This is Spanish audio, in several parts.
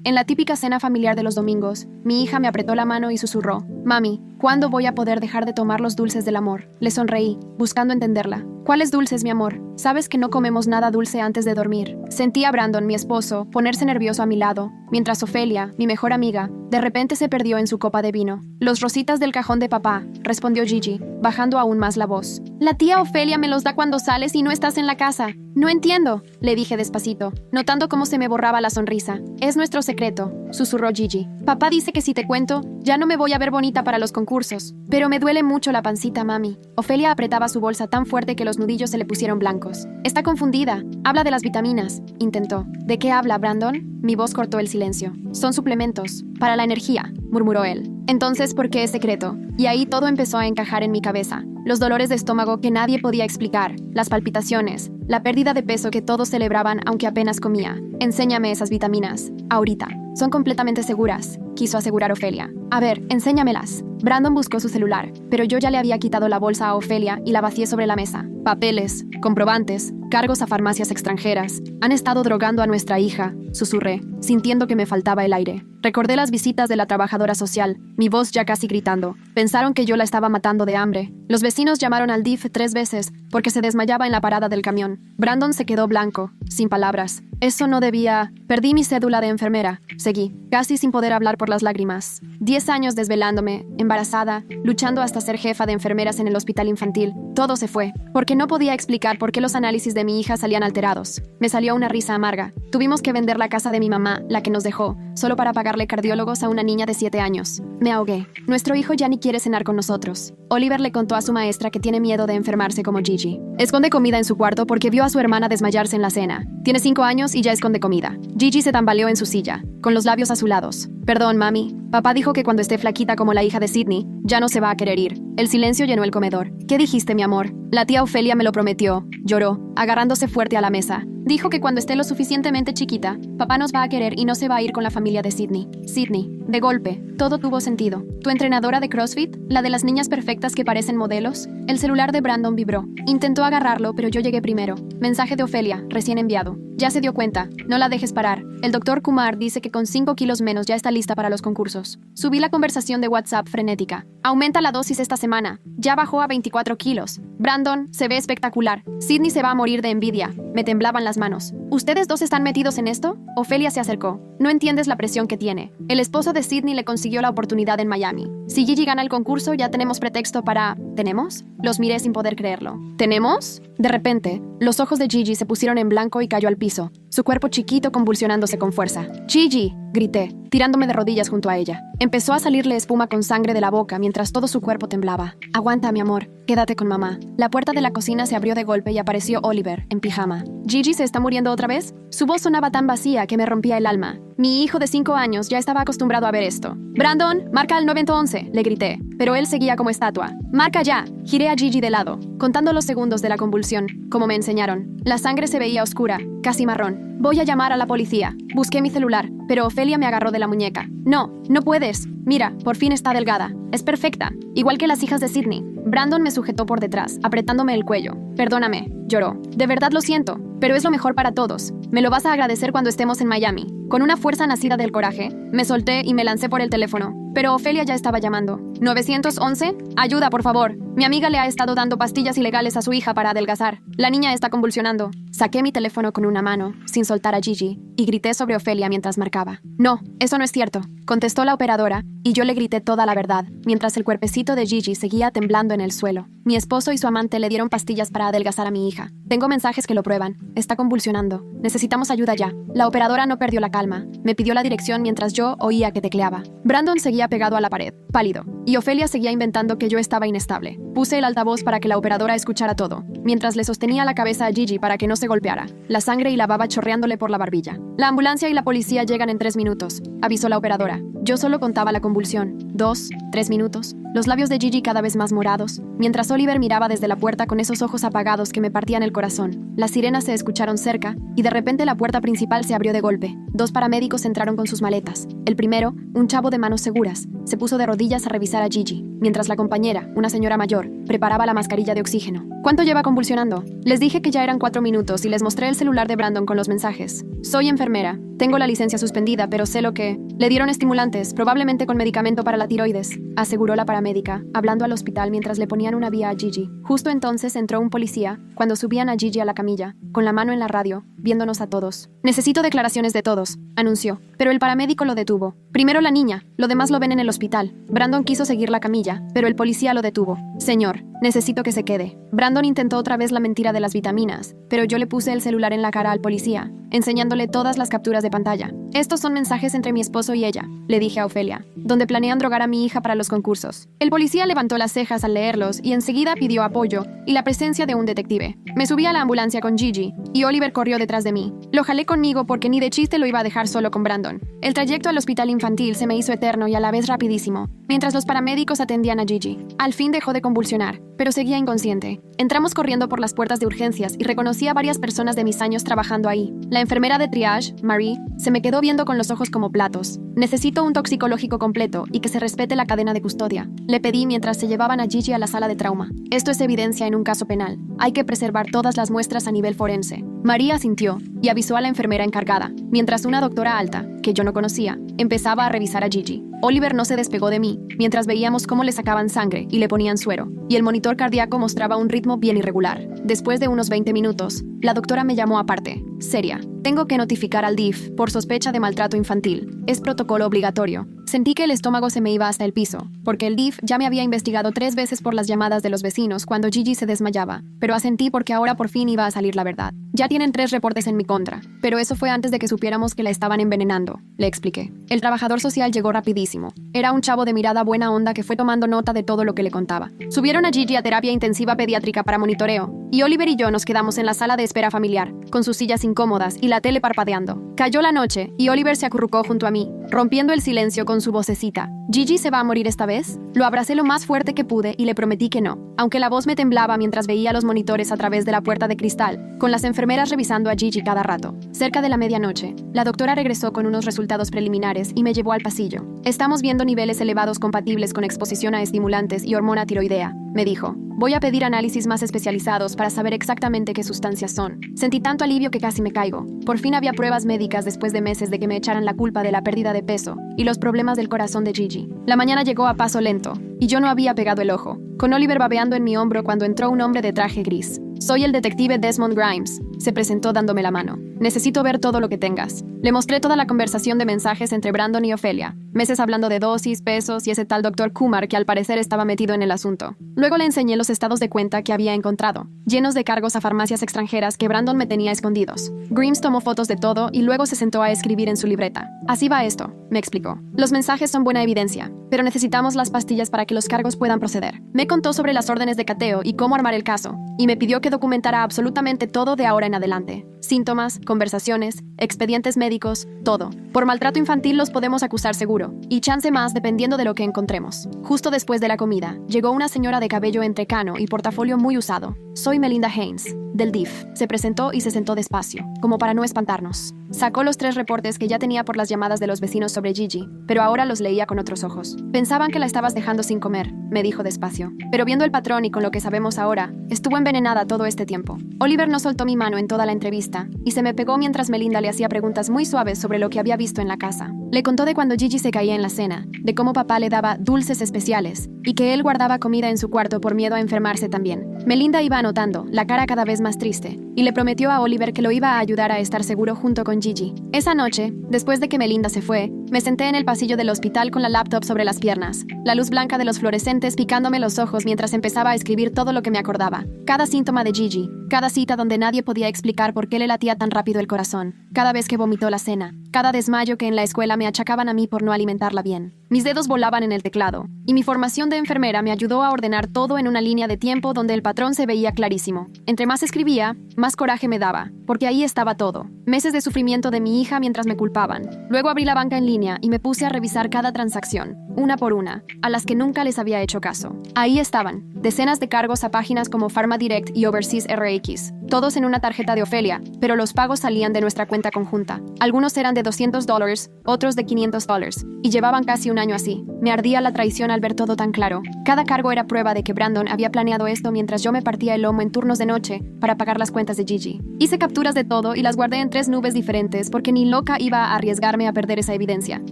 En la típica cena familiar de los domingos, mi hija me apretó la mano y susurró: «Mami, ¿cuándo voy a poder dejar de tomar los dulces del amor?». Le sonreí, buscando entenderla. «¿Cuáles dulces, mi amor? Sabes que no comemos nada dulce antes de dormir». Sentí a Brandon, mi esposo, ponerse nervioso a mi lado, mientras Ofelia, mi mejor amiga, de repente se perdió en su copa de vino. «Los rositas del cajón de papá», respondió Gigi, bajando aún más la voz. «La tía Ofelia me los da cuando sales y no estás en la casa». «No entiendo», le dije despacito, notando cómo se me borraba la sonrisa. «Es nuestro secreto», susurró Gigi. «Papá dice que si te cuento, ya no me voy a ver bonita para los concursos. Pero me duele mucho la pancita, mami». Ofelia apretaba su bolsa tan fuerte que los nudillos se le pusieron blancos. «Está confundida. Habla de las vitaminas», intentó. «¿De qué habla, Brandon?». Mi voz cortó el silencio. «Son suplementos. Para la energía», murmuró él. «Entonces, ¿por qué es secreto?». Y ahí todo empezó a encajar en mi cabeza. Los dolores de estómago que nadie podía explicar, las palpitaciones, la pérdida de peso que todos celebraban aunque apenas comía. «Enséñame esas vitaminas. Ahorita. Son completamente seguras», quiso asegurar Ofelia. «A ver, enséñamelas». Brandon buscó su celular, pero yo ya le había quitado la bolsa a Ofelia y la vacié sobre la mesa. «Papeles, comprobantes, cargos a farmacias extranjeras. Han estado drogando a nuestra hija», susurré, sintiendo que me faltaba el aire. Recordé las visitas de la trabajadora social, mi voz ya casi gritando. Pensaron que yo la estaba matando de hambre. Los vecinos llamaron al DIF 3 veces porque se desmayaba en la parada del camión. Brandon se quedó blanco, sin palabras. «Eso no debía...». «Perdí mi cédula de enfermera», seguí, casi sin poder hablar por las lágrimas. 10 años desvelándome, embarazada, luchando hasta ser jefa de enfermeras en el hospital infantil. Todo se fue, porque no podía explicar por qué los análisis de mi hija salían alterados. Me salió una risa amarga. Tuvimos que vender la casa de mi mamá, la que nos dejó, solo para pagarle cardiólogos a una niña de 7 años. Me ahogué. Nuestro hijo ya ni quiere cenar con nosotros. Oliver le contó a su maestra que tiene miedo de enfermarse como Gigi. Esconde comida en su cuarto porque vio a su hermana desmayarse en la cena. Tiene 5 años y ya esconde comida. Gigi se tambaleó en su silla, con los labios azulados. «Perdón, mami. Papá dijo que cuando esté flaquita como la hija de Sydney, ya no se va a querer ir». El silencio llenó el comedor. «¿Qué dijiste, mi amor?». «La tía Ofelia me lo prometió», lloró, agarrándose fuerte a la mesa. «Dijo que cuando esté lo suficientemente chiquita, papá nos va a querer y no se va a ir con la familia de Sydney». Sydney. De golpe, todo tuvo sentido. ¿Tu entrenadora de CrossFit? ¿La de las niñas perfectas que parecen modelos? El celular de Brandon vibró. Intentó agarrarlo, pero yo llegué primero. Mensaje de Ofelia, recién enviado. «Ya se dio cuenta. No la dejes parar. El doctor Kumar dice que con 5 kilos menos ya está lista para los concursos». Subí la conversación de WhatsApp frenética. «Aumenta la dosis esta semana. Ya bajó a 24 kilos. Brandon, se ve espectacular. Sydney se va a morir de envidia». Me temblaban las manos. «¿Ustedes dos están metidos en esto?». Ofelia se acercó. «No entiendes la presión que tiene. El esposo de Sydney le consiguió la oportunidad en Miami. Si Gigi gana el concurso, ya tenemos pretexto para...». «¿Tenemos?». Los miré sin poder creerlo. «¿Tenemos?». De repente, los ojos de Gigi se pusieron en blanco y cayó al piso, su cuerpo chiquito convulsionándose con fuerza. «¡Gigi!», grité, tirándome de rodillas junto a ella. Empezó a salirle espuma con sangre de la boca mientras todo su cuerpo temblaba. «Aguanta, mi amor. Quédate con mamá». La puerta de la cocina se abrió de golpe y apareció Oliver, en pijama. «¿Gigi se está muriendo otra vez?». Su voz sonaba tan vacía que me rompía el alma. Mi hijo de 5 años ya estaba acostumbrado a ver esto. «Brandon, marca al 911», le grité, pero él seguía como estatua. «Marca ya». Giré a Gigi de lado, contando los segundos de la convulsión, como me enseñaron. La sangre se veía oscura, casi marrón. «Voy a llamar a la policía». Busqué mi celular, pero Ofelia me agarró de la muñeca. «No, no puedes. Mira, por fin está delgada. Es perfecta, igual que las hijas de Sydney». Brandon me sujetó por detrás, apretándome el cuello. «Perdóname», lloró. «De verdad lo siento, pero es lo mejor para todos. Me lo vas a agradecer cuando estemos en Miami». Con una fuerza nacida del coraje, me solté y me lancé por el teléfono. Pero Ofelia ya estaba llamando. «¿911? Ayuda, por favor. Mi amiga le ha estado dando pastillas ilegales a su hija para adelgazar. La niña está convulsionando». Saqué mi teléfono con una mano, sin soltar a Gigi, y grité sobre Ofelia mientras marcaba. «No, eso no es cierto», contestó la operadora, y yo le grité toda la verdad, mientras el cuerpecito de Gigi seguía temblando en el suelo. Mi esposo y su amante le dieron pastillas para adelgazar a mi hija. Tengo mensajes que lo prueban. Está convulsionando. Necesitamos ayuda ya. La operadora no perdió la calma. Me pidió la dirección mientras yo oía que tecleaba. Brandon seguía pegado a la pared, pálido, y Ofelia seguía inventando que yo estaba inestable. Puse el altavoz para que la operadora escuchara todo, mientras le sostenía la cabeza a Gigi para que no se golpeara, la sangre y la baba chorreándole por la barbilla. «La ambulancia y la policía llegan en 3 minutos», avisó la operadora. Yo solo contaba la convulsión. 2, 3 minutos. Los labios de Gigi cada vez más morados, mientras Oliver miraba desde la puerta con esos ojos apagados que me partían el corazón. Las sirenas se escucharon cerca, y de repente la puerta principal se abrió de golpe. 2 paramédicos entraron con sus maletas. El primero, un chavo de manos seguras, se puso de rodillas a revisar a Gigi, mientras la compañera, una señora mayor, preparaba la mascarilla de oxígeno. ¿Cuánto lleva convulsionando? Les dije que ya eran 4 minutos y les mostré el celular de Brandon con los mensajes. Soy enfermera. Tengo la licencia suspendida, pero sé lo que... Le dieron estimulantes, probablemente con medicamento para la tiroides, aseguró la paramédica, hablando al hospital mientras le ponían una vía a Gigi. Justo entonces entró un policía, cuando subían a Gigi a la camilla, con la mano en la radio, viéndonos a todos. Necesito declaraciones de todos, anunció, pero el paramédico lo detuvo. Primero la niña, lo demás lo ven en el hospital. Brandon quiso seguir la camilla, pero el policía lo detuvo. Señor, necesito que se quede. Brandon intentó otra vez la mentira de las vitaminas, pero yo le puse el celular en la cara al policía, enseñándole todas las capturas de pantalla. Estos son mensajes entre mi esposo y ella, le dije a Ofelia, donde planean drogar a mi hija para los concursos. El policía levantó las cejas al leerlos y enseguida pidió apoyo y la presencia de un detective. Me subí a la ambulancia con Gigi y Oliver corrió detrás de mí. Lo jalé conmigo porque ni de chiste lo iba a dejar solo con Brandon. El trayecto al hospital infantil se me hizo eterno y a la vez rapidísimo, mientras los paramédicos atendían a Gigi. Al fin dejó de convulsionar, pero seguía inconsciente. Entramos corriendo por las puertas de urgencias y reconocí a varias personas de mis años trabajando ahí. La enfermera de triage, Marie, se me quedó viendo con los ojos como platos. Necesito un toxicológico completo y que se respete la cadena de custodia, le pedí mientras se llevaban a Gigi a la sala de trauma. Esto es evidencia en un caso penal. Hay que preservar todas las muestras a nivel forense. María asintió y avisó a la enfermera encargada, mientras una doctora alta, que yo no conocía, empezaba a revisar a Gigi. Oliver no se despegó de mí, mientras veíamos cómo le sacaban sangre y le ponían suero, y el monitor cardíaco mostraba un ritmo bien irregular. Después de unos 20 minutos, la doctora me llamó aparte, seria. Tengo que notificar al DIF por sospecha de maltrato infantil. Es protocolo obligatorio. Sentí que el estómago se me iba hasta el piso, porque el DIF ya me había investigado 3 veces por las llamadas de los vecinos cuando Gigi se desmayaba, pero asentí porque ahora por fin iba a salir la verdad. Ya tienen 3 reportes en mi contra, pero eso fue antes de que supiéramos que la estaban envenenando, le expliqué. El trabajador social llegó rapidísimo. Era un chavo de mirada buena onda que fue tomando nota de todo lo que le contaba. Subieron a Gigi a terapia intensiva pediátrica para monitoreo, y Oliver y yo nos quedamos en la sala de espera familiar, con sus sillas incómodas y la tele parpadeando. Cayó la noche, y Oliver se acurrucó junto a mí, rompiendo el silencio con su vocecita. ¿Gigi se va a morir esta vez? Lo abracé lo más fuerte que pude y le prometí que no, aunque la voz me temblaba mientras veía los monitores a través de la puerta de cristal, con las enfermeras revisando a Gigi cada rato. Cerca de la medianoche, la doctora regresó con unos resultados preliminares y me llevó al pasillo. Estamos viendo niveles elevados compatibles con exposición a estimulantes y hormona tiroidea, me dijo. Voy a pedir análisis más especializados para saber exactamente qué sustancias son. Sentí tanto alivio que casi me caigo. Por fin había pruebas médicas después de meses de que me echaran la culpa de la pérdida de peso y los problemas del corazón de Gigi. La mañana llegó a paso lento, y yo no había pegado el ojo, con Oliver babeando en mi hombro cuando entró un hombre de traje gris. Soy el detective Desmond Grimes, se presentó dándome la mano. Necesito ver todo lo que tengas. Le mostré toda la conversación de mensajes entre Brandon y Ofelia, meses hablando de dosis, pesos y ese tal Dr. Kumar que al parecer estaba metido en el asunto. Luego le enseñé los estados de cuenta que había encontrado, llenos de cargos a farmacias extranjeras que Brandon me tenía escondidos. Grimes tomó fotos de todo y luego se sentó a escribir en su libreta. Así va esto, me explicó. Los mensajes son buena evidencia, pero necesitamos las pastillas para que los cargos puedan proceder. Me contó sobre las órdenes de cateo y cómo armar el caso, y me pidió que documentara absolutamente todo de ahora en adelante. Síntomas, conversaciones, expedientes médicos, todo. Por maltrato infantil los podemos acusar seguro, y chance más dependiendo de lo que encontremos. Justo después de la comida, llegó una señora de cabello entrecano y portafolio muy usado. Soy Melinda Haynes, del DIF. Se presentó y se sentó despacio, como para no espantarnos. Sacó los 3 reportes que ya tenía por las llamadas de los vecinos sobre Gigi, pero ahora los leía con otros ojos. Pensaban que la estabas dejando sin comer, me dijo despacio. Pero viendo el patrón y con lo que sabemos ahora, estuvo envenenada todo este tiempo. Oliver no soltó mi mano en toda la entrevista, y se me pegó mientras Melinda le hacía preguntas muy suaves sobre lo que había visto en la casa. Le contó de cuando Gigi se caía en la cena, de cómo papá le daba dulces especiales, y que él guardaba comida en su cuarto por miedo a enfermarse también. Melinda iba anotando, la cara cada vez más triste, y le prometió a Oliver que lo iba a ayudar a estar seguro junto con Gigi. Esa noche, después de que Melinda se fue, me senté en el pasillo del hospital con la laptop sobre las piernas, la luz blanca de los fluorescentes picándome los ojos mientras empezaba a escribir todo lo que me acordaba. Cada síntoma de Gigi, cada cita donde nadie podía explicar por qué le latía tan rápido el corazón, cada vez que vomitó la cena, cada desmayo que en la escuela me achacaban a mí por no alimentarla bien. Mis dedos volaban en el teclado, y mi formación de enfermera me ayudó a ordenar todo en una línea de tiempo donde el patrón se veía clarísimo. Entre más escribía, más más coraje me daba, porque ahí estaba todo. Meses de sufrimiento de mi hija mientras me culpaban. Luego abrí la banca en línea y me puse a revisar cada transacción, una por una, a las que nunca les había hecho caso. Ahí estaban, decenas de cargos a páginas como Pharma Direct y Overseas RX, todos en una tarjeta de Ofelia, pero los pagos salían de nuestra cuenta conjunta. Algunos eran de $200, otros de $500, y llevaban casi un año así. Me ardía la traición al ver todo tan claro. Cada cargo era prueba de que Brandon había planeado esto mientras yo me partía el lomo en turnos de noche para pagar las cuentas de Gigi. Hice capturas de todo y las guardé en 3 nubes diferentes porque ni loca iba a arriesgarme a perder esa evidencia.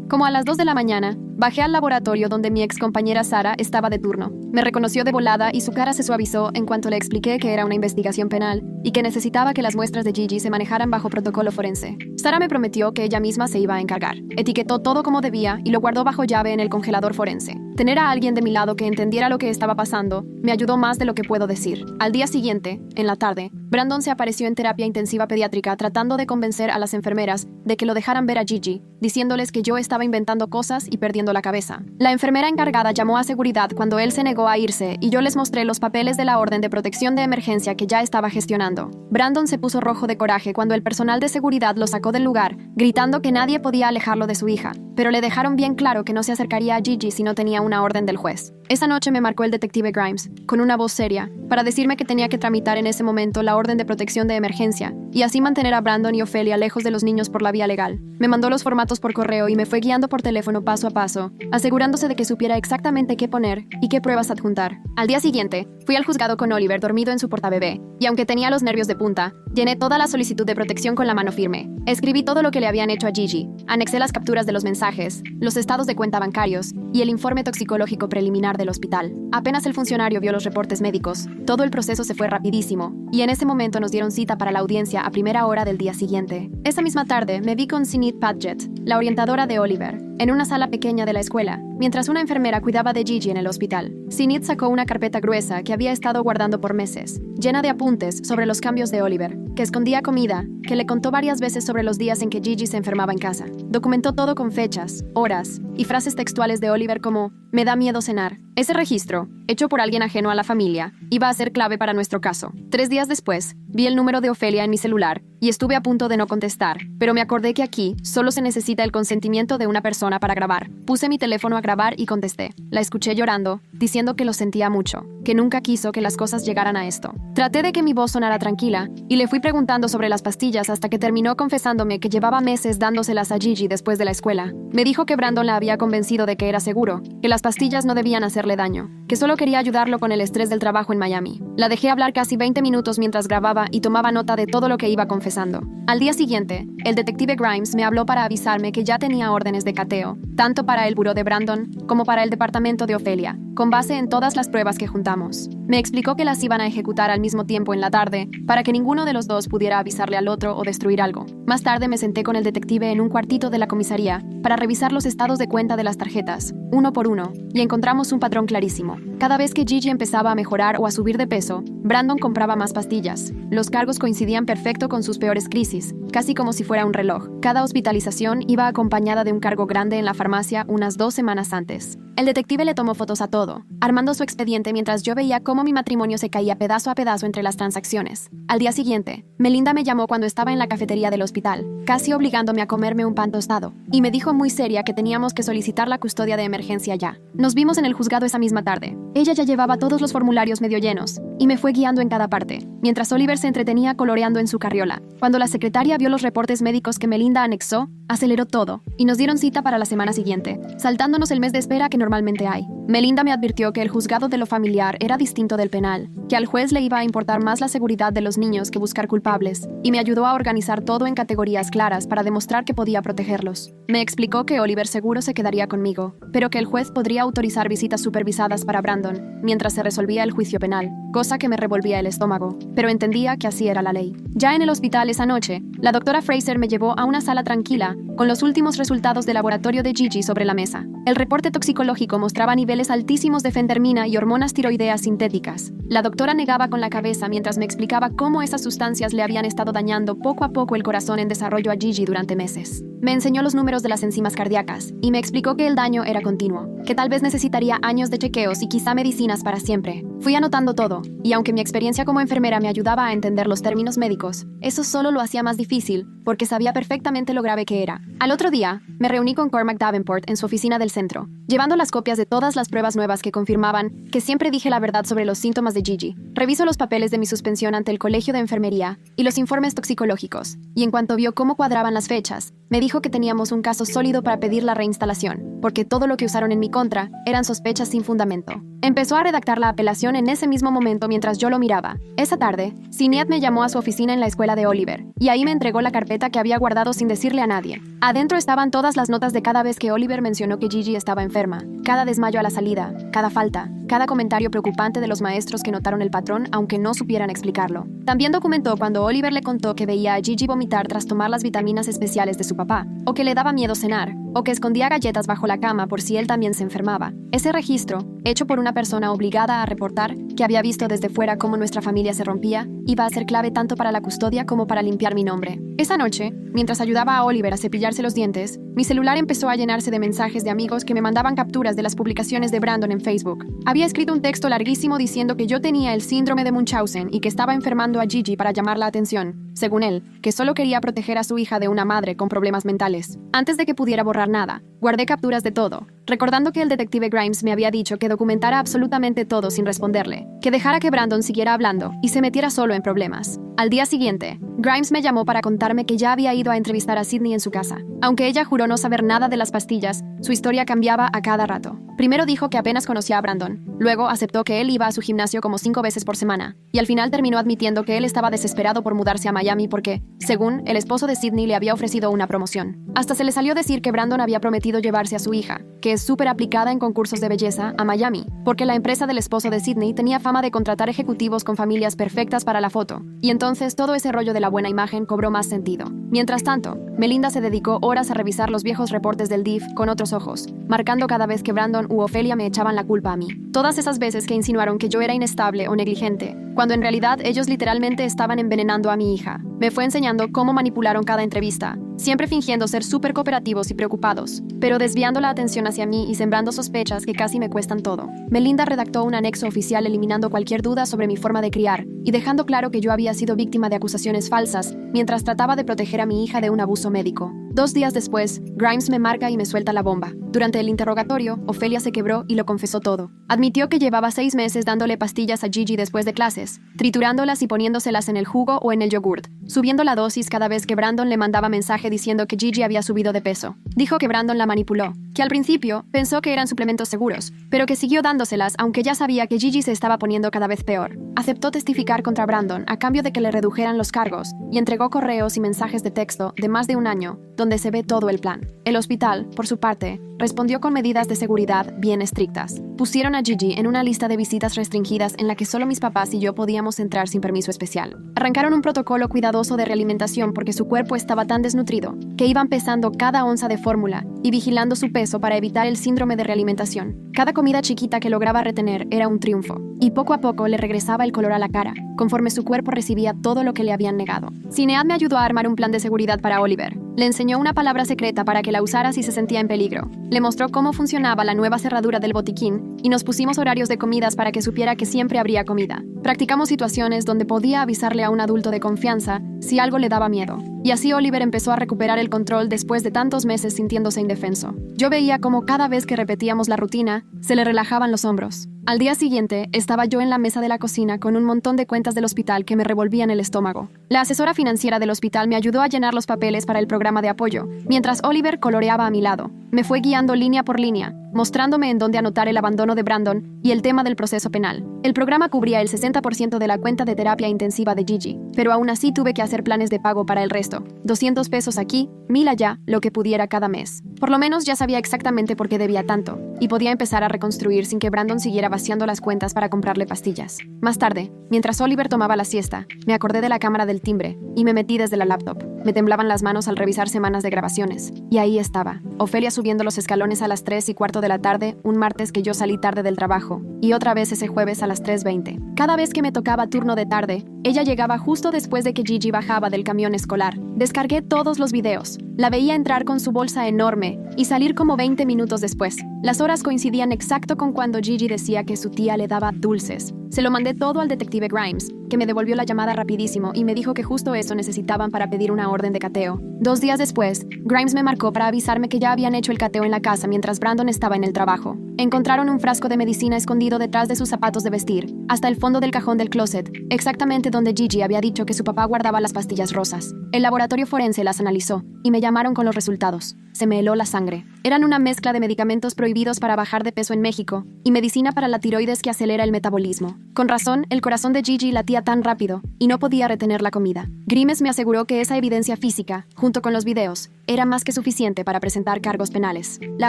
Como a las 2 de la mañana, bajé al laboratorio donde mi ex compañera Sara estaba de turno. Me reconoció de volada y su cara se suavizó en cuanto le expliqué que era una investigación penal y que necesitaba que las muestras de Gigi se manejaran bajo protocolo forense. Sara me prometió que ella misma se iba a encargar. Etiquetó todo como debía y lo guardó bajo llave en el congelador forense. Tener a alguien de mi lado que entendiera lo que estaba pasando me ayudó más de lo que puedo decir. Al día siguiente, en la tarde, Brandon se apareció en terapia intensiva pediátrica tratando de convencer a las enfermeras de que lo dejaran ver a Gigi, diciéndoles que yo estaba inventando cosas y perdiendo la cabeza. La enfermera encargada llamó a seguridad cuando él se negó a irse y yo les mostré los papeles de la orden de protección de emergencia que ya estaba gestionando. Brandon se puso rojo de coraje cuando el personal de seguridad lo sacó del lugar, gritando que nadie podía alejarlo de su hija, pero le dejaron bien claro que no se acercaría a Gigi si no tenía una orden del juez. Esa noche me marcó el detective Grimes, con una voz seria, para decirme que tenía que tramitar en ese momento la orden de protección de emergencia y así mantener a Brandon y Ofelia lejos de los niños por la vía legal. Me mandó los formatos por correo y me fue guiando por teléfono paso a paso, asegurándose de que supiera exactamente qué poner y qué pruebas adjuntar. Al día siguiente, fui al juzgado con Oliver dormido en su portabebé, y aunque tenía los nervios de punta, llené toda la solicitud de protección con la mano firme. Escribí todo lo que le habían hecho a Gigi, anexé las capturas de los mensajes, los estados de cuenta bancarios y el informe toxicológico preliminar del hospital. Apenas el funcionario vio los reportes médicos, todo el proceso se fue rapidísimo, y en ese momento nos dieron cita para la audiencia a primera hora del día siguiente. Esa misma tarde me vi con Sinead Padgett, la orientadora de Oliver, en una sala pequeña de la escuela, mientras una enfermera cuidaba de Gigi en el hospital. Sinead sacó una carpeta gruesa que había estado guardando por meses, llena de apuntes sobre los cambios de Oliver, que escondía comida, que le contó varias veces sobre los días en que Gigi se enfermaba en casa. Documentó todo con fechas, horas y frases textuales de Oliver como «Me da miedo cenar». Ese registro, hecho por alguien ajeno a la familia, iba a ser clave para nuestro caso. 3 días después, vi el número de Ofelia en mi celular y estuve a punto de no contestar, pero me acordé que aquí solo se necesita el consentimiento de una persona para grabar. Puse mi teléfono a grabar y contesté. La escuché llorando, diciendo que lo sentía mucho, que nunca quiso que las cosas llegaran a esto. Traté de que mi voz sonara tranquila y le fui preguntando sobre las pastillas hasta que terminó confesándome que llevaba meses dándoselas a Gigi después de la escuela. Me dijo que Brandon la había convencido de que era seguro, que las pastillas no debían hacerle daño, que solo quería ayudarlo con el estrés del trabajo en Miami. La dejé hablar casi 20 minutos mientras grababa y tomaba nota de todo lo que iba confesando. Al día siguiente, el detective Grimes me habló para avisarme que ya tenía órdenes de cateo, tanto para el buró de Brandon como para el departamento de Ofelia, con base en todas las pruebas que juntamos. Me explicó que las iban a ejecutar al mismo tiempo en la tarde, para que ninguno de los dos pudiera avisarle al otro o destruir algo. Más tarde me senté con el detective en un cuartito de la comisaría para revisar los estados de cuenta de las tarjetas, uno por uno, y encontramos un patrón clarísimo. Cada vez que Gigi empezaba a mejorar o a subir de peso, Brandon compraba más pastillas. Los cargos coincidían perfecto con sus peores crisis, casi como si fuera un reloj. Cada hospitalización iba acompañada de un cargo grande en la farmacia unas 2 semanas antes. El detective le tomó fotos a todo, armando su expediente mientras yo veía cómo mi matrimonio se caía pedazo a pedazo entre las transacciones. Al día siguiente, Melinda me llamó cuando estaba en la cafetería del hospital, casi obligándome a comerme un pan tostado, y me dijo muy seria que teníamos que solicitar la custodia de emergencia ya. Nos vimos en el juzgado esa misma tarde. Ella ya llevaba todos los formularios medio llenos, y me fue guiando en cada parte, mientras Oliver se entretenía coloreando en su carriola. Cuando la secretaria vio los reportes médicos que Melinda anexó, aceleró todo, y nos dieron cita para la semana siguiente, saltándonos el mes de espera que normalmente hay. Melinda me advirtió que el juzgado de lo familiar era distinto del penal, que al juez le iba a importar más la seguridad de los niños que buscar culpables, y me ayudó a organizar todo en categorías claras para demostrar que podía protegerlos. Me explicó que Oliver seguro se quedaría conmigo, pero que el juez podría autorizar visitas supervisadas para Brandon mientras se resolvía el juicio penal, cosa que me revolvía el estómago, pero entendía que así era la ley. Ya en el hospital esa noche, la doctora Fraser me llevó a una sala tranquila con los últimos resultados del laboratorio de Gigi sobre la mesa. El reporte toxicológico mostraba niveles altísimos de fentermina y hormonas tiroideas sintéticas. La doctora negaba con la cabeza mientras me explicaba cómo esas sustancias le habían estado dañando poco a poco el corazón en desarrollo a Gigi durante meses. Me enseñó los números de las enzimas cardíacas y me explicó que el daño era continuo, que tal vez necesitaría años de chequeos y quizá medicinas para siempre. Fui anotando todo, y aunque mi experiencia como enfermera me ayudaba a entender los términos médicos, eso solo lo hacía más difícil, porque sabía perfectamente lo grave que era. Al otro día, me reuní con Cormac Davenport en su oficina del centro, llevando las copias de todas las pruebas nuevas que confirmaban que siempre dije la verdad sobre los síntomas de Gigi. Reviso los papeles de mi suspensión ante el Colegio de Enfermería y los informes toxicológicos, y en cuanto vio cómo cuadraban las fechas, me dijo que teníamos un caso sólido para pedir la reinstalación, porque todo lo que usaron en mi contra eran sospechas sin fundamento. Empezó a redactar la apelación en ese mismo momento mientras yo lo miraba. Esa tarde, Sinead me llamó a su oficina en la escuela de Oliver, y ahí me entregó la carpeta que había guardado sin decirle a nadie. Adentro estaban todas las notas de cada vez que Oliver mencionó que Gigi estaba enferma, cada desmayo a la salida, cada falta, cada comentario preocupante de los maestros que notaron el patrón aunque no supieran explicarlo. También documentó cuando Oliver le contó que veía a Gigi vomitar tras tomar las vitaminas especiales de su papá, o que le daba miedo cenar, o que escondía galletas bajo la cama por si él también se enfermaba. Ese registro, hecho por una persona obligada a reportar que había visto desde fuera cómo nuestra familia se rompía, iba a ser clave tanto para la custodia como para limpiar mi nombre. Esa noche, mientras ayudaba a Oliver a cepillarse los dientes, mi celular empezó a llenarse de mensajes de amigos que me mandaban capturas de las publicaciones de Brandon en Facebook. Había escrito un texto larguísimo diciendo que yo tenía el síndrome de Munchausen y que estaba enfermando a Gigi para llamar la atención, según él, que solo quería proteger a su hija de una madre con problemas mentales. Antes de que pudiera borrar nada, guardé capturas de todo, recordando que el detective Grimes me había dicho que documentara absolutamente todo sin responderle, que dejara que Brandon siguiera hablando y se metiera solo en problemas. Al día siguiente, Grimes me llamó para contarme que ya había ido a entrevistar a Sydney en su casa. Aunque ella juró no saber nada de las pastillas, su historia cambiaba a cada rato. Primero dijo que apenas conocía a Brandon, luego aceptó que él iba a su gimnasio como 5 veces por semana, y al final terminó admitiendo que él estaba desesperado por mudarse a Miami porque, según, el esposo de Sydney le había ofrecido una promoción. Hasta se le salió decir que Brandon había prometido llevarse a su hija, que es súper aplicada en concursos de belleza, a Miami, porque la empresa del esposo de Sydney tenía fama de contratar ejecutivos con familias perfectas para la foto, y entonces todo ese rollo de la buena imagen cobró más sentido. Mientras tanto, Melinda se dedicó horas a revisar los viejos reportes del DIF con otros ojos, marcando cada vez que Brandon u Ofelia me echaban la culpa a mí. Todas esas veces que insinuaron que yo era inestable o negligente, cuando en realidad ellos literalmente estaban envenenando a mi hija. Me fue enseñando cómo manipularon cada entrevista, siempre fingiendo ser súper cooperativos y preocupados, pero desviando la atención hacia mí y sembrando sospechas que casi me cuestan todo. Melinda redactó un anexo oficial eliminando cualquier duda sobre mi forma de criar y dejando claro que yo había sido víctima de acusaciones falsas mientras trataba de proteger a mi hija de un abuso médico. 2 días después, Grimes me marca y me suelta la bomba. Durante el interrogatorio, Ofelia se quebró y lo confesó todo. Admitió que llevaba 6 meses dándole pastillas a Gigi después de clases, triturándolas y poniéndoselas en el jugo o en el yogurt, subiendo la dosis cada vez que Brandon le mandaba mensaje diciendo que Gigi había subido de peso. Dijo que Brandon la manipuló, que al principio pensó que eran suplementos seguros, pero que siguió dándoselas aunque ya sabía que Gigi se estaba poniendo cada vez peor. Aceptó testificar contra Brandon a cambio de que le redujeran los cargos y entregó correos y mensajes de texto de más de 1 año, donde se ve todo el plan. El hospital, por su parte, respondió con medidas de seguridad bien estrictas. Pusieron a Gigi en una lista de visitas restringidas en la que solo mis papás y yo podíamos entrar sin permiso especial. Arrancaron un protocolo cuidadoso de realimentación porque su cuerpo estaba tan desnutrido que iban pesando cada onza de fórmula y vigilando su peso para evitar el síndrome de realimentación. Cada comida chiquita que lograba retener era un triunfo, y poco a poco le regresaba el color a la cara, conforme su cuerpo recibía todo lo que le habían negado. Sinead me ayudó a armar un plan de seguridad para Oliver. Le enseñó una palabra secreta para que la usara si se sentía en peligro. Le mostró cómo funcionaba la nueva cerradura del botiquín y nos pusimos horarios de comidas para que supiera que siempre habría comida. Practicamos situaciones donde podía avisarle a un adulto de confianza si algo le daba miedo. Y así Oliver empezó a recuperar el control después de tantos meses sintiéndose indefenso. Yo veía cómo cada vez que repetíamos la rutina, se le relajaban los hombros. Al día siguiente, estaba yo en la mesa de la cocina con un montón de cuentas del hospital que me revolvían el estómago. La asesora financiera del hospital me ayudó a llenar los papeles para el programa de apoyo, mientras Oliver coloreaba a mi lado. Me fue guiando línea por línea, mostrándome en dónde anotar el abandono de Brandon y el tema del proceso penal. El programa cubría el 60% de la cuenta de terapia intensiva de Gigi, pero aún así tuve que hacer planes de pago para el resto. 200 pesos aquí, 1000 allá, lo que pudiera cada mes. Por lo menos ya sabía exactamente por qué debía tanto, y podía empezar a reconstruir sin que Brandon siguiera vaciando las cuentas para comprarle pastillas. Más tarde, mientras Oliver tomaba la siesta, me acordé de la cámara del timbre y me metí desde la laptop. Me temblaban las manos al revisar semanas de grabaciones. Y ahí estaba, Ofelia subiendo los escalones a las 3:15 de la tarde, un martes que yo salí tarde del trabajo, y otra vez ese jueves a las 3:20. Cada vez que me tocaba turno de tarde, ella llegaba justo después de que Gigi bajaba del camión escolar. Descargué todos los videos. La veía entrar con su bolsa enorme y salir como 20 minutos después. Las horas coincidían exacto con cuando Gigi decía que su tía le daba dulces. Se lo mandé todo al detective Grimes, que me devolvió la llamada rapidísimo y me dijo que justo eso necesitaban para pedir una orden de cateo. 2 días después, Grimes me marcó para avisarme que ya habían hecho el cateo en la casa mientras Brandon estaba en el trabajo. Encontraron un frasco de medicina escondido detrás de sus zapatos de vestir, hasta el fondo del cajón del closet, exactamente donde Gigi había dicho que su papá guardaba las pastillas rosas. El laboratorio forense las analizó y me llamaron con los resultados. Se me heló la sangre. Eran una mezcla de medicamentos prohibidos para bajar de peso en México y medicina para la tiroides que acelera el metabolismo. Con razón, el corazón de Gigi latía tan rápido y no podía retener la comida. Grimes me aseguró que esa evidencia física, junto con los videos, era más que suficiente para presentar cargos penales. La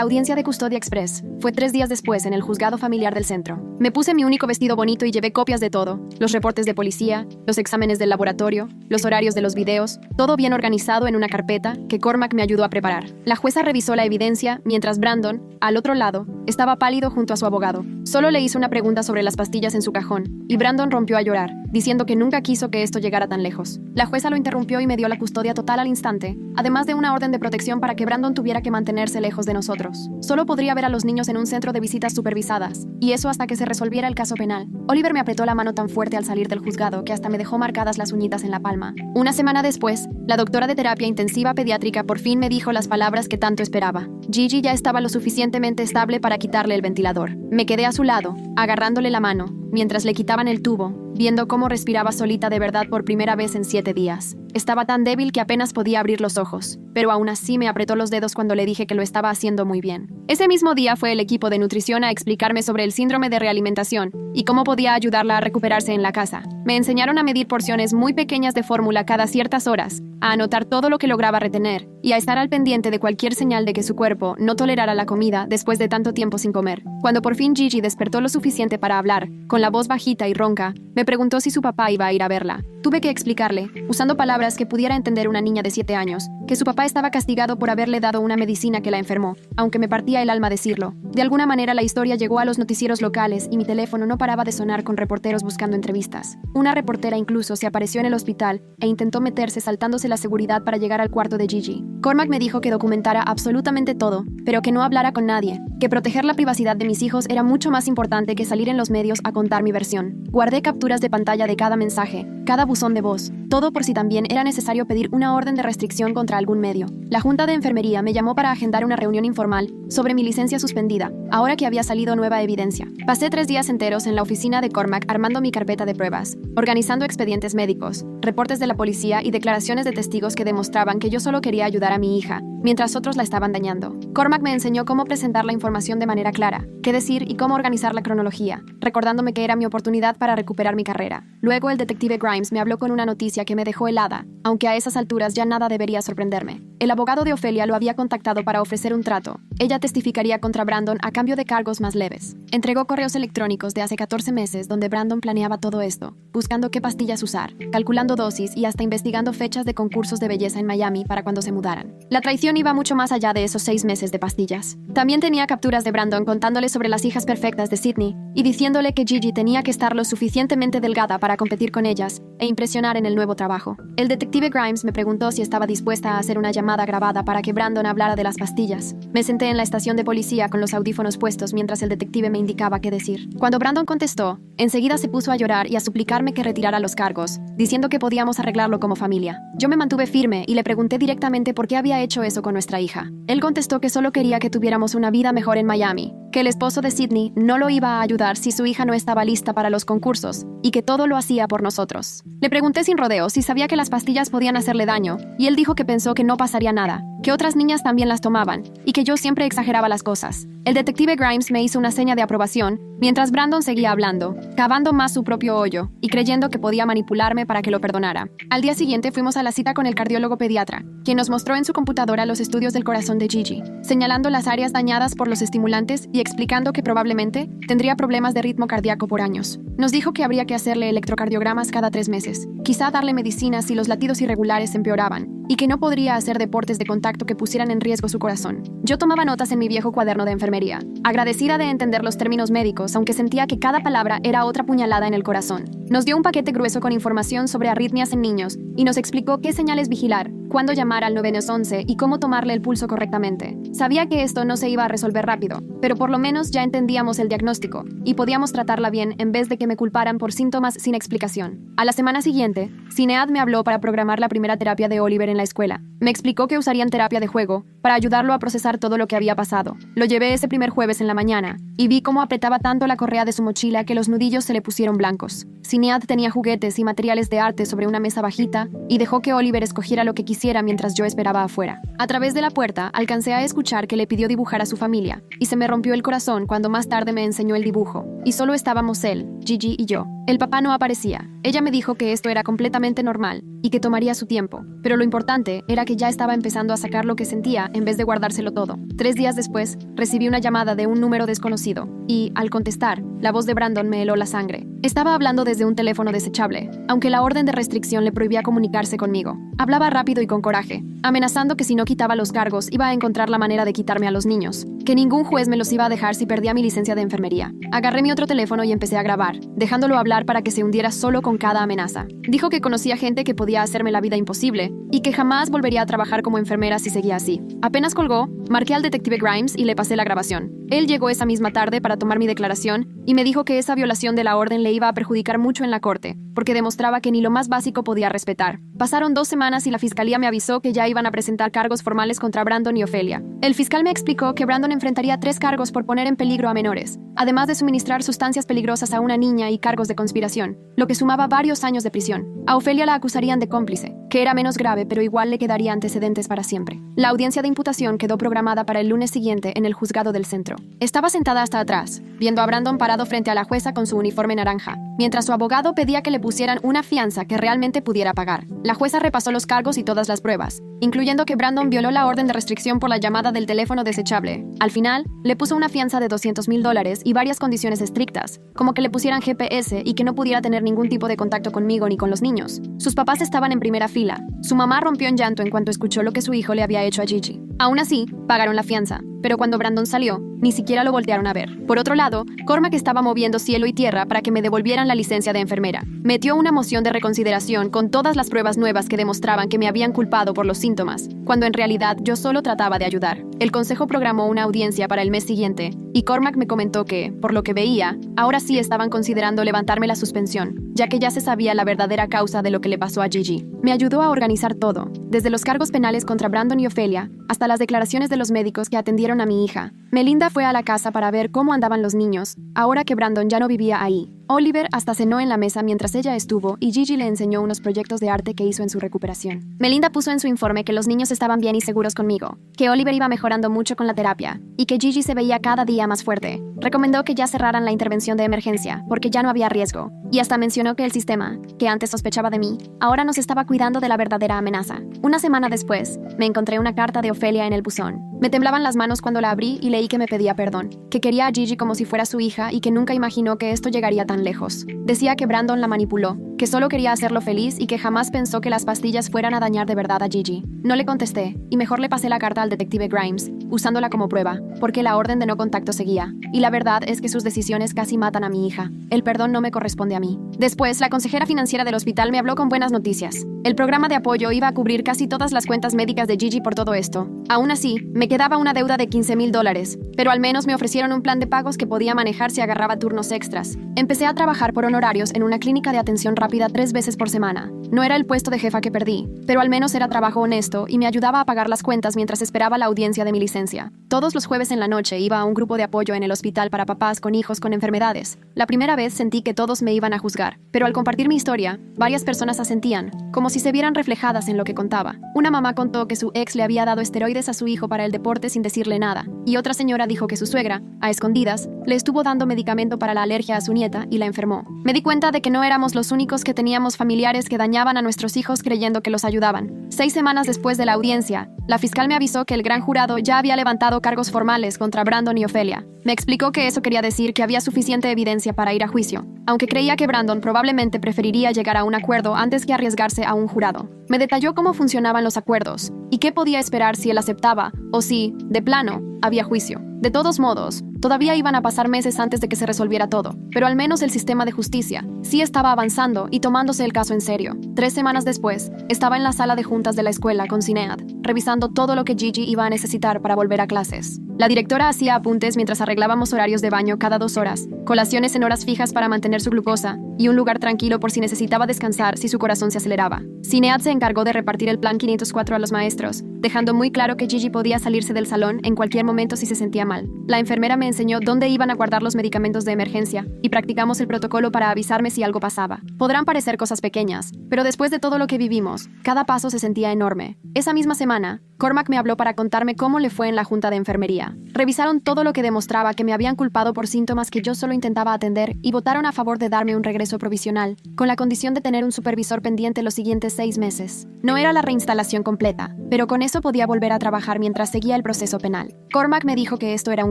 audiencia de custodia express fue 3 días después en el juzgado familiar del centro. Me puse mi único vestido bonito y llevé copias de todo: los reportes de policía, los exámenes del laboratorio, los horarios de los videos, todo bien organizado en una carpeta que Cormac me ayudó a preparar. La jueza revisó la evidencia mientras Brandon, al otro lado, estaba pálido junto a su abogado. Solo le hizo una pregunta sobre las pastillas en su cajón, y Brandon rompió a llorar, diciendo que nunca quiso que esto llegara tan lejos. La jueza lo interrumpió y me dio la custodia total al instante, además de una orden de protección para que Brandon tuviera que mantenerse lejos de nosotros. Solo podría ver a los niños en un centro de visitas supervisadas, y eso hasta que se resolviera el caso penal. Oliver me apretó la mano tan fuerte al salir del juzgado que hasta me dejó marcadas las uñitas en la palma. Una semana después, la doctora de terapia intensiva pediátrica por fin me dijo las palabras que tanto esperaba. Gigi ya estaba lo suficientemente estable para quitarle el ventilador. Me quedé a su lado, agarrándole la mano, mientras le quitaban el tubo, viendo cómo respiraba solita de verdad por primera vez en 7 días. Estaba tan débil que apenas podía abrir los ojos, pero aún así me apretó los dedos cuando le dije que lo estaba haciendo muy bien. Ese mismo día fue el equipo de nutrición a explicarme sobre el síndrome de realimentación y cómo podía ayudarla a recuperarse en la casa. Me enseñaron a medir porciones muy pequeñas de fórmula cada ciertas horas, a anotar todo lo que lograba retener y a estar al pendiente de cualquier señal de que su cuerpo no tolerara la comida después de tanto tiempo sin comer. Cuando por fin Gigi despertó lo suficiente para hablar, con la voz bajita y ronca, me preguntó si su papá iba a ir a verla. Tuve que explicarle, usando palabras que pudiera entender una niña de 7 años, que su papá estaba castigado por haberle dado una medicina que la enfermó, aunque me partía el alma decirlo. De alguna manera la historia llegó a los noticieros locales y mi teléfono no paraba de sonar con reporteros buscando entrevistas. Una reportera incluso se apareció en el hospital e intentó meterse saltándose la seguridad para llegar al cuarto de Gigi. Cormac me dijo que documentara absolutamente todo, pero que no hablara con nadie, que proteger la privacidad de mis hijos era mucho más importante que salir en los medios a contar mi versión. Guardé capturas de pantalla de cada mensaje, cada buzón de voz, todo por si también era necesario pedir una orden de restricción contra algún medio. La junta de enfermería me llamó para agendar una reunión informal sobre mi licencia suspendida, ahora que había salido nueva evidencia. Pasé 3 días enteros en la oficina de Cormac armando mi carpeta de pruebas, organizando expedientes médicos, reportes de la policía y declaraciones de testigos que demostraban que yo solo quería ayudar a mi hija, mientras otros la estaban dañando. Cormac me enseñó cómo presentar la información de manera clara, qué decir y cómo organizar la cronología, recordándome que era mi oportunidad para recuperar mi carrera. Luego el detective Grimes me habló con una noticia que me dejó helada, aunque a esas alturas ya nada debería sorprenderme. El abogado de Ofelia lo había contactado para ofrecer un trato. Ella testificaría contra Brandon a cambio de cargos más leves. Entregó correos electrónicos de hace 14 meses donde Brandon planeaba todo esto, buscando qué pastillas usar, calculando dosis y hasta investigando fechas de concursos de belleza en Miami para cuando se mudaran. La traición iba mucho más allá de esos 6 meses de pastillas. También tenía capturas de Brandon contándole sobre las hijas perfectas de Sydney y diciéndole que Gigi tenía que estar lo suficientemente delgada para competir con ellas e impresionar en el nuevo trabajo. El detective Grimes me preguntó si estaba dispuesta a hacer una llamada grabada para que Brandon hablara de las pastillas. Me senté en la estación de policía con los audífonos puestos mientras el detective me indicaba qué decir. Cuando Brandon contestó, enseguida se puso a llorar y a suplicarme que retirara los cargos, diciendo que podíamos arreglarlo como familia. Yo me mantuve firme y le pregunté directamente por qué había hecho eso con nuestra hija. Él contestó que solo quería que tuviéramos una vida mejor en Miami, que el esposo de Sydney no lo iba a ayudar si su hija no estaba lista para los concursos y que todo lo hacía por nosotros. Le pregunté sin rodeos si sabía que las pastillas podían hacerle daño y él dijo que pensó que no pasaría nada, que otras niñas también las tomaban y que yo siempre exageraba las cosas. El detective Grimes me hizo una seña de aprobación mientras Brandon seguía hablando, cavando más su propio hoyo y creyendo que podía manipularme para que lo perdonara. Al día siguiente fuimos a la cita con el cardiólogo pediatra, quien nos mostró en su computadora los estudios del corazón de Gigi, señalando las áreas dañadas por los estimulantes y explicando que probablemente tendría problemas de ritmo cardíaco por años. Nos dijo que habría que hacerle electrocardiogramas cada 3 meses, quizá darle medicina si los latidos irregulares empeoraban, y que no podría hacer deportes de contacto que pusieran en riesgo su corazón. Yo tomaba notas en mi viejo cuaderno de enfermería, agradecida de entender los términos médicos, aunque sentía que cada palabra era otra puñalada en el corazón. Nos dio un paquete grueso con información sobre arritmias en niños y nos explicó qué señales vigilar, cuándo llamar al 911 y cómo tomarle el pulso correctamente. Sabía que esto no se iba a resolver rápido, pero por lo menos ya entendíamos el diagnóstico y podíamos tratarla bien en vez de que me culparan por síntomas sin explicación. A la semana siguiente, Sinead me habló para programar la primera terapia de Oliver en la escuela. Me explicó que usarían terapia de juego para ayudarlo a procesar todo lo que había pasado. Lo llevé ese primer jueves en la mañana y vi cómo apretaba tanto la correa de su mochila que los nudillos se le pusieron blancos. Sinead tenía juguetes y materiales de arte sobre una mesa bajita y dejó que Oliver escogiera lo que quisiera mientras yo esperaba afuera. A través de la puerta alcancé a escuchar que le pidió dibujar a su familia y se me rompió el corazón cuando más tarde me enseñó el dibujo. Y solo estábamos él, Gigi y yo. El papá no aparecía. Ella me dijo que esto era completamente normal y que tomaría su tiempo, pero lo importante era que ya estaba empezando a sacar lo que sentía en vez de guardárselo todo. 3 días después, recibí una llamada de un número desconocido y, al contestar, la voz de Brandon me heló la sangre. Estaba hablando desde un teléfono desechable, aunque la orden de restricción le prohibía comunicarse conmigo. Hablaba rápido y con coraje, amenazando que si no quitaba los cargos iba a encontrar la manera de quitarme a los niños, que ningún juez me los iba a dejar si perdía mi licencia de enfermería. Agarré mi otro teléfono y empecé a grabar, dejándolo hablar para que se hundiera solo con cada amenaza. Dijo que conocía gente que podía hacerme la vida imposible y que jamás volvería a trabajar como enfermera si seguía así. Apenas colgó, marqué al detective Grimes y le pasé la grabación. Él llegó esa misma tarde para tomar mi declaración y me dijo que esa violación de la orden le iba a perjudicar mucho en la corte, porque demostraba que ni lo más básico podía respetar. Pasaron 2 semanas y la fiscalía me avisó que ya iban a presentar cargos formales contra Brandon y Ofelia. El fiscal me explicó que Brandon enfrentaría 3 cargos por poner en peligro a menores, además de suministrar sustancias peligrosas a una niña y cargos de conspiración, lo que sumaba varios años de prisión. A Ofelia la acusarían de cómplice, que era menos grave pero igual le quedaría antecedentes para siempre. La audiencia de imputación quedó programada para el lunes siguiente en el juzgado del centro. Estaba sentada hasta atrás, viendo a Brandon parado frente a la jueza con su uniforme naranja, mientras su abogado pedía que le pusieran una fianza que realmente pudiera pagar. La jueza repasó los cargos y todas las pruebas, incluyendo que Brandon violó la orden de restricción por la llamada del teléfono desechable. Al final, le puso una fianza de $200,000 y varias condiciones estrictas, como que le pusieran GPS y que no pudiera tener ningún tipo de contacto conmigo ni con los niños. Sus papás estaban en primera fila. Su mamá rompió en llanto en cuanto escuchó lo que su hijo le había hecho a Gigi. Aún así, pagaron la fianza, pero cuando Brandon salió, ni siquiera lo voltearon a ver. Por otro lado, Cormac estaba moviendo cielo y tierra para que me devolvieran la licencia de enfermera. Metió una moción de reconsideración con todas las pruebas nuevas que demostraban que me habían culpado por los síntomas, cuando en realidad yo solo trataba de ayudar. El consejo programó una audiencia para el mes siguiente, y Cormac me comentó que, por lo que veía, ahora sí estaban considerando levantarme la suspensión, ya que ya se sabía la verdadera causa de lo que le pasó a Gigi. Me ayudó a organizar todo, desde los cargos penales contra Brandon y Ofelia, hasta las declaraciones de los médicos que atendieron a mi hija. Melinda fue a la casa para ver cómo andaban los niños, ahora que Brandon ya no vivía ahí. Oliver hasta cenó en la mesa mientras ella estuvo y Gigi le enseñó unos proyectos de arte que hizo en su recuperación. Melinda puso en su informe que los niños estaban bien y seguros conmigo, que Oliver iba mejorando mucho con la terapia y que Gigi se veía cada día más fuerte. Recomendó que ya cerraran la intervención de emergencia porque ya no había riesgo y hasta mencionó que el sistema, que antes sospechaba de mí, ahora nos estaba cuidando de la verdadera amenaza. Una semana después, me encontré una carta de Ofelia en el buzón. Me temblaban las manos cuando la abrí y leí que me pedía perdón, que quería a Gigi como si fuera su hija y que nunca imaginó que esto llegaría tan lejos. Decía que Brandon la manipuló, que solo quería hacerlo feliz y que jamás pensó que las pastillas fueran a dañar de verdad a Gigi. No le contesté, y mejor le pasé la carta al detective Grimes, usándola como prueba, porque la orden de no contacto seguía. Y la verdad es que sus decisiones casi matan a mi hija. El perdón no me corresponde a mí. Después, la consejera financiera del hospital me habló con buenas noticias. El programa de apoyo iba a cubrir casi todas las cuentas médicas de Gigi por todo esto. Aún así, me quedaba una deuda de $15,000, pero al menos me ofrecieron un plan de pagos que podía manejar si agarraba turnos extras. Empecé a trabajar por honorarios en una clínica de atención rápida 3 veces por semana. No era el puesto de jefa que perdí, pero al menos era trabajo honesto y me ayudaba a pagar las cuentas mientras esperaba la audiencia de mi licencia. Todos los jueves en la noche iba a un grupo de apoyo en el hospital para papás con hijos con enfermedades. La primera vez sentí que todos me iban a juzgar, pero al compartir mi historia, varias personas asentían, como si se vieran reflejadas en lo que contaba. Una mamá contó que su ex le había dado esteroides a su hijo para el deporte sin decirle nada, y otra señora dijo que su suegra, a escondidas, le estuvo dando medicamento para la alergia a su nieta y la enfermó. Me di cuenta de que no éramos los únicos que teníamos familiares que dañaban engañaban a nuestros hijos creyendo que los ayudaban. 6 semanas después de la audiencia, la fiscal me avisó que el gran jurado ya había levantado cargos formales contra Brandon y Ofelia. Me explicó que eso quería decir que había suficiente evidencia para ir a juicio, aunque creía que Brandon probablemente preferiría llegar a un acuerdo antes que arriesgarse a un jurado. Me detalló cómo funcionaban los acuerdos y qué podía esperar si él aceptaba o si, de plano, había juicio. De todos modos, todavía iban a pasar meses antes de que se resolviera todo, pero al menos el sistema de justicia sí estaba avanzando y tomándose el caso en serio. 3 semanas después, estaba en la sala de juntas de la escuela con Sinead, revisando todo lo que Gigi iba a necesitar para volver a clases. La directora hacía apuntes mientras arreglábamos horarios de baño cada 2 horas, colaciones en horas fijas para mantener su glucosa y un lugar tranquilo por si necesitaba descansar si su corazón se aceleraba. Sinead se encargó de repartir el plan 504 a los maestros, dejando muy claro que Gigi podía salirse del salón en cualquier momento si se sentía mal. La enfermera me enseñó dónde iban a guardar los medicamentos de emergencia y practicamos el protocolo para avisarme si algo pasaba. Podrán parecer cosas pequeñas, pero después de todo lo que vivimos, cada paso se sentía enorme. Esa misma semana, Cormac me habló para contarme cómo le fue en la junta de enfermería. Revisaron todo lo que demostraba que me habían culpado por síntomas que yo solo intentaba atender y votaron a favor de darme un regreso provisional, con la condición de tener un supervisor pendiente los siguientes 6 meses. No era la reinstalación completa, pero con eso podía volver a trabajar mientras seguía el proceso penal. Cormac me dijo que esto era un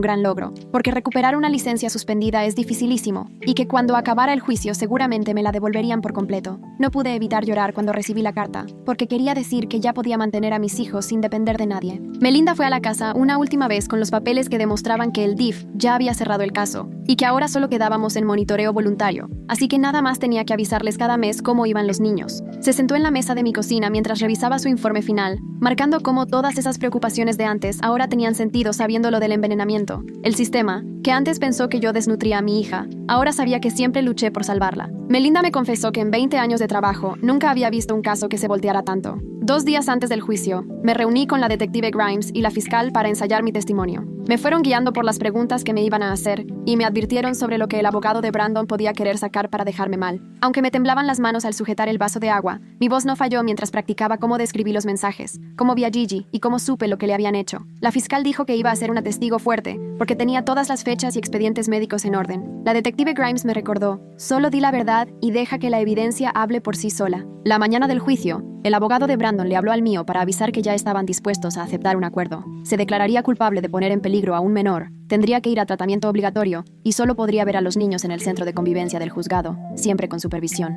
gran logro, porque recuperar una licencia suspendida es dificilísimo, y que cuando acabara el juicio seguramente me la devolverían por completo. No pude evitar llorar cuando recibí la carta, porque quería decir que ya podía mantener a mis hijos sin depender de nadie. Melinda fue a la casa una última vez con los papeles que demostraban que el DIF ya había cerrado el caso, y que ahora solo quedábamos en monitoreo voluntario, así que nada más tenía que avisarles cada mes cómo iban los niños. Se sentó en la mesa de mi cocina mientras revisaba su informe final, marcando cómo todas esas preocupaciones de antes ahora tenían sentido sabiendo lo del envenenamiento. El sistema, que antes pensó que yo desnutría a mi hija, ahora sabía que siempre luché por salvarla. Melinda me confesó que en 20 años de trabajo nunca había visto un caso que se volteara tanto. 2 días antes del juicio, me reuní con la detective Grimes y la fiscal para ensayar mi testimonio. Me fueron guiando por las preguntas que me iban a hacer y me advirtieron sobre lo que el abogado de Brandon podía querer sacar para dejarme mal. Aunque me temblaban las manos al sujetar el vaso de agua, mi voz no falló mientras practicaba cómo describí los mensajes, cómo vi a Gigi y cómo supe lo que le habían hecho. La fiscal dijo que iba a ser una testigo fuerte, porque tenía todas las fechas y expedientes médicos en orden. La detective Grimes me recordó: solo di la verdad y deja que la evidencia hable por sí sola. La mañana del juicio, el abogado de Brandon le habló al mío para avisar que ya estaban dispuestos a aceptar un acuerdo. Se declararía culpable de poner en peligro a un menor, tendría que ir a tratamiento obligatorio y solo podría ver a los niños en el centro de convivencia del juzgado, siempre con supervisión.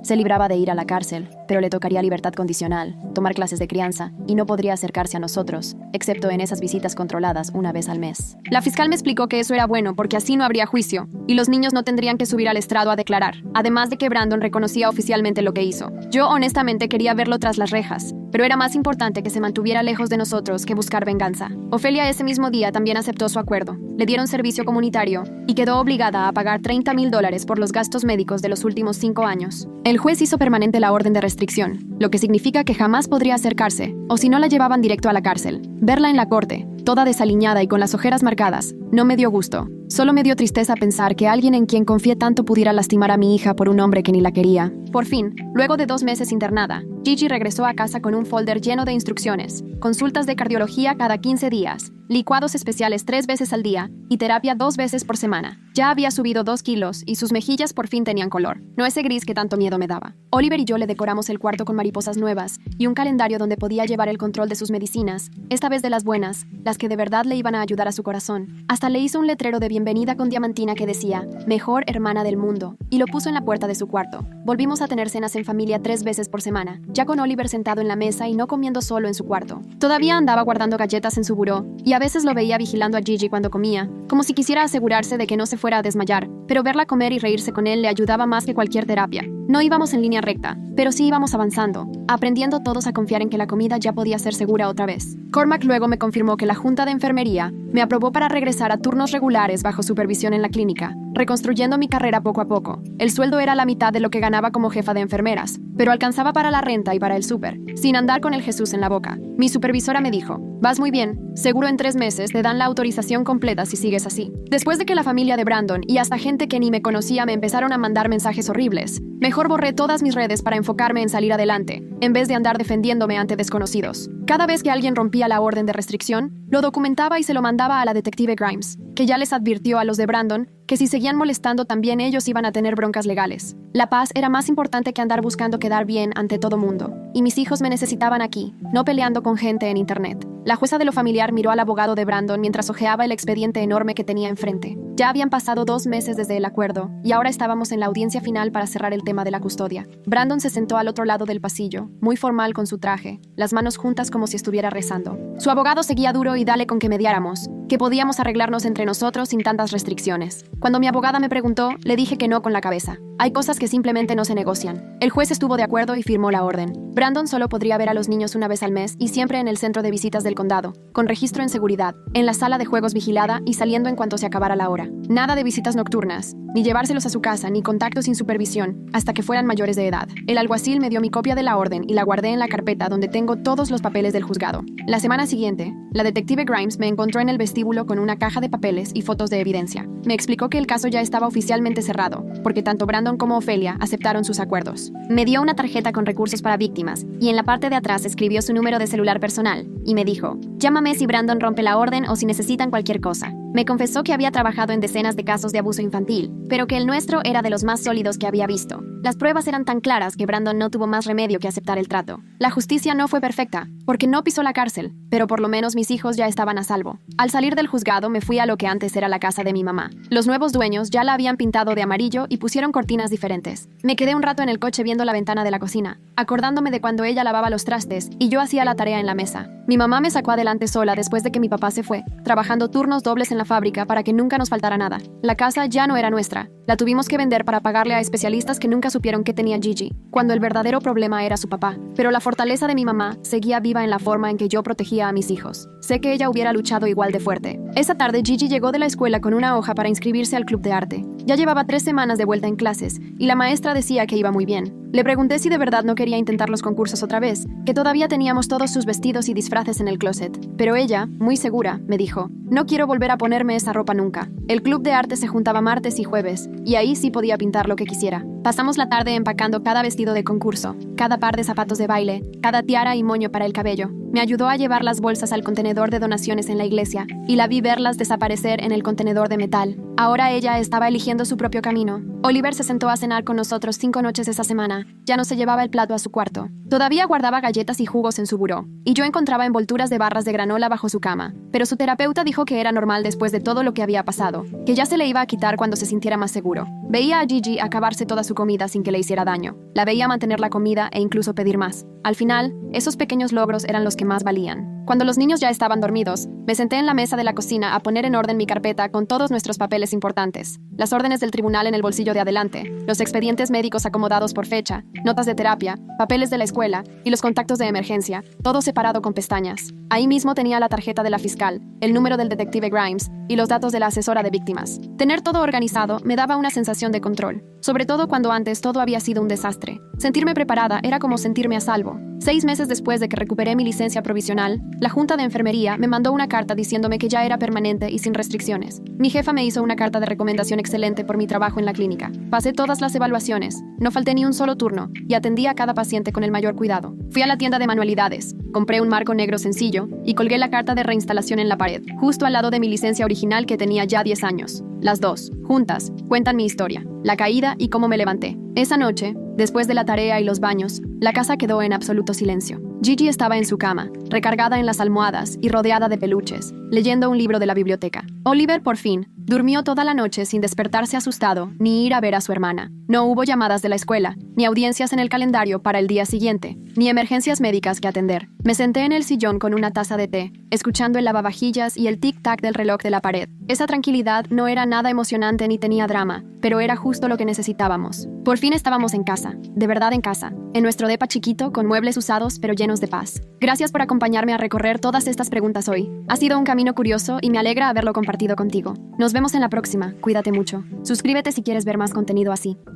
Se libraba de ir a la cárcel, pero le tocaría libertad condicional, tomar clases de crianza y no podría acercarse a nosotros, excepto en esas visitas controladas una vez al mes. La fiscal me explicó que eso era bueno porque así no habría juicio y los niños no tendrían que subir al estrado a declarar, además de que Brandon reconocía oficialmente lo que hizo. Yo honestamente quería verlo tras las rejas, pero era más importante que se mantuviera lejos de nosotros que buscar venganza. Ofelia ese mismo día también aceptó su acuerdo. Le dieron servicio comunitario y quedó obligada a pagar $30,000 por los gastos médicos de los últimos 5 años. El juez hizo permanente la orden de restricción, lo que significa que jamás podría acercarse, o si no la llevaban directo a la cárcel. Verla en la corte, toda desaliñada y con las ojeras marcadas, no me dio gusto. Solo me dio tristeza pensar que alguien en quien confié tanto pudiera lastimar a mi hija por un hombre que ni la quería. Por fin, luego de 2 meses internada, Gigi regresó a casa con un folder lleno de instrucciones, consultas de cardiología cada 15 días, licuados especiales 3 veces al día y terapia 2 veces por semana. Ya había subido 2 kilos y sus mejillas por fin tenían color, no ese gris que tanto miedo me daba. Oliver y yo le decoramos el cuarto con mariposas nuevas y un calendario donde podía llevar el control de sus medicinas, esta vez de las buenas, las que de verdad le iban a ayudar a su corazón. Hasta le hizo un letrero de bienvenida con diamantina que decía: mejor hermana del mundo, y lo puso en la puerta de su cuarto. Volvimos a tener cenas en familia 3 veces por semana, ya con Oliver sentado en la mesa y no comiendo solo en su cuarto. Todavía andaba guardando galletas en su buró, y a veces lo veía vigilando a Gigi cuando comía, como si quisiera asegurarse de que no se fuera a desmayar, pero verla comer y reírse con él le ayudaba más que cualquier terapia. No íbamos en línea recta, pero sí íbamos avanzando, aprendiendo todos a confiar en que la comida ya podía ser segura otra vez. Cormac luego me confirmó que la junta de enfermería me aprobó para regresar a turnos regulares bajo supervisión en la clínica, reconstruyendo mi carrera poco a poco. El sueldo era la mitad de lo que ganaba como jefa de enfermeras, pero alcanzaba para la renta y para el súper, sin andar con el Jesús en la boca. Mi supervisora me dijo: vas muy bien, seguro en 3 meses te dan la autorización completa si sigues así. Después de que la familia de Brandon y hasta gente gente que ni me conocía me empezaron a mandar mensajes horribles. Mejor borré todas mis redes para enfocarme en salir adelante, en vez de andar defendiéndome ante desconocidos. Cada vez que alguien rompía la orden de restricción, lo documentaba y se lo mandaba a la detective Grimes, que ya les advirtió a los de Brandon que si seguían molestando también ellos iban a tener broncas legales. La paz era más importante que andar buscando quedar bien ante todo mundo, y mis hijos me necesitaban aquí, no peleando con gente en internet. La jueza de lo familiar miró al abogado de Brandon mientras hojeaba el expediente enorme que tenía enfrente. Ya habían pasado 2 meses desde el acuerdo, y ahora estábamos en la audiencia final para cerrar el tema de la custodia. Brandon se sentó al otro lado del pasillo, muy formal con su traje, las manos juntas como si estuviera rezando. Su abogado seguía duro y dale con que mediáramos, que podíamos arreglarnos entre nosotros sin tantas restricciones. Cuando mi abogada me preguntó, le dije que no con la cabeza. Hay cosas que simplemente no se negocian. El juez estuvo de acuerdo y firmó la orden. Brandon solo podría ver a los niños una vez al mes y siempre en el centro de visitas del condado, con registro en seguridad, en la sala de juegos vigilada y saliendo en cuanto se acabara la hora. Nada de visitas nocturnas, ni llevárselos a su casa, ni contacto sin supervisión, hasta que fueran mayores de edad. El alguacil me dio mi copia de la orden y la guardé en la carpeta donde tengo todos los papeles del juzgado. La semana siguiente, la detective Grimes me encontró en el vestíbulo con una caja de papeles y fotos de evidencia. Me explicó que el caso ya estaba oficialmente cerrado, porque tanto Brandon como Ofelia aceptaron sus acuerdos. Me dio una tarjeta con recursos para víctimas, y en la parte de atrás escribió su número de celular personal, y me dijo, llámame si Brandon rompe la orden o si necesitan cualquier cosa. Me confesó que había trabajado en decenas de casos de abuso infantil, pero que el nuestro era de los más sólidos que había visto. Las pruebas eran tan claras que Brandon no tuvo más remedio que aceptar el trato. La justicia no fue perfecta, porque no pisó la cárcel, pero por lo menos mis hijos ya estaban a salvo. Al salir del juzgado me fui a lo que antes era la casa de mi mamá. Los nuevos dueños ya la habían pintado de amarillo y pusieron cortinas diferentes. Me quedé un rato en el coche viendo la ventana de la cocina, acordándome de cuando ella lavaba los trastes y yo hacía la tarea en la mesa. Mi mamá me sacó adelante sola después de que mi papá se fue, trabajando turnos dobles en la fábrica para que nunca nos faltara nada. La casa ya no era nuestra. La tuvimos que vender para pagarle a especialistas que nunca supieron qué tenía Gigi, cuando el verdadero problema era su papá. Pero la fortaleza de mi mamá seguía viva en la forma en que yo protegía a mis hijos. Sé que ella hubiera luchado igual de fuerte. Esa tarde Gigi llegó de la escuela con una hoja para inscribirse al club de arte. Ya llevaba 3 semanas de vuelta en clases, y la maestra decía que iba muy bien. Le pregunté si de verdad no quería intentar los concursos otra vez, que todavía teníamos todos sus vestidos y disfraces en el closet. Pero ella, muy segura, me dijo, no quiero volver a ponerme esa ropa nunca. El club de arte se juntaba martes y jueves, y ahí sí podía pintar lo que quisiera. Pasamos la tarde empacando cada vestido de concurso, cada par de zapatos de baile, cada tiara y moño para el cabello. Me ayudó a llevar las bolsas al contenedor de donaciones en la iglesia, y la vi verlas desaparecer en el contenedor de metal. Ahora ella estaba eligiendo su propio camino. Oliver se sentó a cenar con nosotros 5 noches esa semana. Ya no se llevaba el plato a su cuarto. Todavía guardaba galletas y jugos en su buró, y yo encontraba envolturas de barras de granola bajo su cama. Pero su terapeuta dijo que era normal después de todo lo que había pasado, que ya se le iba a quitar cuando se sintiera más seguro. Veía a Gigi acabarse toda su comida sin que le hiciera daño. La veía mantener la comida e incluso pedir más. Al final, esos pequeños logros eran los que más valían. Cuando los niños ya estaban dormidos, me senté en la mesa de la cocina a poner en orden mi carpeta con todos nuestros papeles importantes. Las órdenes del tribunal en el bolsillo de adelante, los expedientes médicos acomodados por fecha, notas de terapia, papeles de la escuela y los contactos de emergencia, todo separado con pestañas. Ahí mismo tenía la tarjeta de la fiscal, el número del detective Grimes y los datos de la asesora de víctimas. Tener todo organizado me daba una sensación de control, sobre todo cuando antes todo había sido un desastre. Sentirme preparada era como sentirme a salvo. 6 meses después de que recuperé mi licencia provisional, la Junta de Enfermería me mandó una carta diciéndome que ya era permanente y sin restricciones. Mi jefa me hizo una carta de recomendación excelente por mi trabajo en la clínica. Pasé todas las evaluaciones, no falté ni un solo turno y atendí a cada paciente con el mayor cuidado. Fui a la tienda de manualidades, compré un marco negro sencillo y colgué la carta de reinstalación en la pared, justo al lado de mi licencia original que tenía ya 10 años. Las dos, juntas, cuentan mi historia, la caída y cómo me levanté. Esa noche, después de la tarea y los baños, la casa quedó en absoluto silencio. Gigi estaba en su cama, recargada en las almohadas y rodeada de peluches, leyendo un libro de la biblioteca. Oliver, por fin, durmió toda la noche sin despertarse asustado ni ir a ver a su hermana. No hubo llamadas de la escuela, ni audiencias en el calendario para el día siguiente, ni emergencias médicas que atender. Me senté en el sillón con una taza de té, escuchando el lavavajillas y el tic-tac del reloj de la pared. Esa tranquilidad no era nada emocionante ni tenía drama, pero era justo lo que necesitábamos. Por fin estábamos en casa, de verdad en casa, en nuestro depa chiquito con muebles usados pero llenos de paz. Gracias por acompañarme a recorrer todas estas preguntas hoy. Ha sido un camino curioso y me alegra haberlo compartido contigo. Nos vemos en la próxima, cuídate mucho. Suscríbete si quieres ver más contenido así.